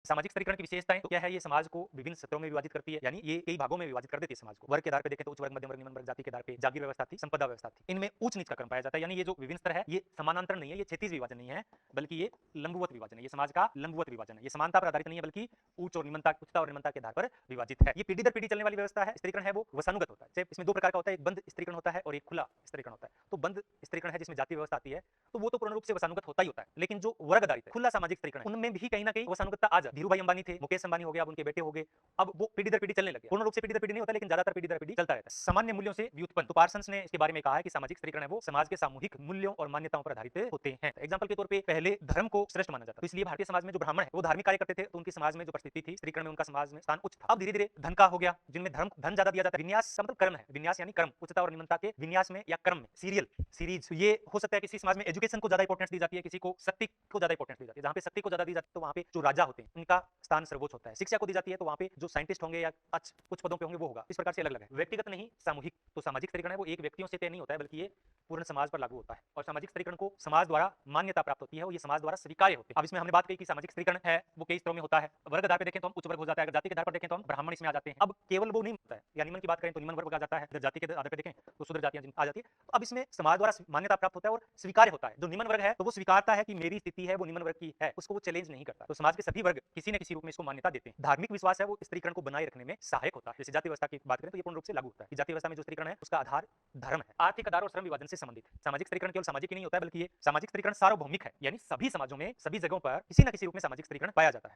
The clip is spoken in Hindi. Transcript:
सामाजिक स्तरीकरण की विशेषताएं तो क्या है, ये समाज को विभिन्न स्तरों में विभाजित करती है, यानी ये कई भागों में विभाजित कर देती है समाज को। वर्ग के आधार पे देखें तो उच्च वर्ग, मध्यम वर्ग, निम्न वर्ग, जाति के आधार पे जागीर व्यवस्था थी, संपदा व्यवस्था थी। इनमें ऊंच नीच का क्रम पाया जाता है, यानी ये जो विभिन्न स्तर है ये समानांतर नहीं है, ये क्षैतिज विभाजन नहीं है, बल्कि ये लंबवत विभाजन है। ये समाज का लंबवत विभाजन है, ये समानता पर आधारित नहीं है, बल्कि उच्च और निम्नता, उच्चता और निम्नता के आधार पर विभाजित है। ये पीढ़ी दर पीढ़ी चलने वाली व्यवस्था है। स्तरीकरण है वो वसानुगत होता है। इसमें दो प्रकार का होता है, एक बंद स्तरीकरण होता है और एक खुला स्तरीकरण होता है। तो बंद स्तरीकरण है जिसमें जाति व्यवस्था आती है, तो वो तो पूर्ण रूप से वसानुगत होता ही होता है। लेकिन जो वर्ग आधारित है, खुला सामाजिक स्तरीकरण है, उनमें भी कहीं ना कहीं वसानुगतता आ जाती है। धीरूभाई अंबानी थे, मुकेश अंबानी हो गया, अब उनके बेटे हो गए, अब वो पीढ़ी दर पीढ़ी चलने लगे। पूर्ण रूप से पीढ़ी दर पीढ़ी नहीं होता, लेकिन ज्यादातर पीढ़ी दर पीढ़ी चलता रहता है। सामान्य मूल्यों से व्युत्पन्न, तो पार्सन्स ने इसके बारे में कहा है कि सामाजिक स्तरीकरण है वो समाज के सामूहिक मूल्यों और मान्यताओं पर आधारित होते हैं। एग्जाम्पल के तौर पे पहले धर्म को श्रेष्ठ माना जाता, तो इसलिए भारतीय समाज में जो ब्राह्मण है वो धार्मिक कार्य करते थे, तो उनकी समाज में जो परिस्थिति थी, स्तरीकरण में उनका समाज में स्थान उच्च था। अब धीरे धीरे धन का हो गया, जिनमें धन ज्यादा दिया जाता है। विन्यास मतलब कर्म है, विन्यास यानी कर्म, उच्चता और निम्नता के विन्यास में या कर्म में, सीरियल सीरीज। ये हो सकता है किसी समाज में एजुकेशन को ज्यादा इंपॉर्टेंस दी जाती है, किसी को शक्ति को ज्यादा इंपॉर्टेंस दी जाती है। जहां पे शक्ति को ज्यादा दी जाती है तो वहां पे जो राजा होते हैं उनका स्थान सर्वोच्च होता है। शिक्षा को दी जाती है तो वहां पे जो साइंटिस्ट होंगे या उच्च पदों पे होंगे वो होगा। इस प्रकार से अलग अलग है, व्यक्तिगत नहीं सामूहिक। तो सामाजिक स्तरीकरण है वो एक व्यक्तियों से तय नहीं होता है, बल्कि ये पूर्ण समाज पर लागू होता है। और सामाजिक स्तरीकरण को समाज द्वारा मान्यता प्राप्त होती है और ये समाज द्वारा स्वीकार्य होते हैं। अब इसमें हमने बात की कि सामाजिक स्तरीकरण है वो कई स्तरों में होता है। वर्ग आधार पे देखें तो हम उच्च वर्ग हो जाता है, अगर जाति के आधार पर देखें तो हम ब्राह्मण इसमें आ जाते हैं। अब केवल वो नहीं होता है, या निम्न की बात करें तो निम्न वर्ग आ जाता है, अगर जाति के आधार पे देखें तो शूद्र जातियां आ जाती है। तो अब इसमें समाज द्वारा मान्यता प्राप्त होता है और स्वीकार्य होता है। जो निम्न वर्ग है तो वो स्वीकारता है कि मेरी स्थिति है वो निम्न वर्ग की है, उसको वो चैलेंज नहीं करता। तो समाज के सभी वर्ग किसी न किसी रूप में इसको मान्यता देते हैं। धार्मिक विश्वास है वो स्तरीकरण को बनाए रखने में सहायक होता है। जैसे जाति व्यवस्था की बात करें तो ये पूर्ण रूप से लागू होता है कि जाति व्यवस्था में जो स्तरीकरण है उसका आधार धर्म है। आर्थिक आधार और श्रम विभाजन से संबंधित सामाजिक स्तरीकरण केवल सामाजिक ही नहीं होता है, बल्कि ये सामाजिक स्तरीकरण सार्वभौमिक है, यानी सभी समाजों में सभी जगहों पर किसी न किसी रूप में सामाजिक स्तरीकरण पाया जाता है।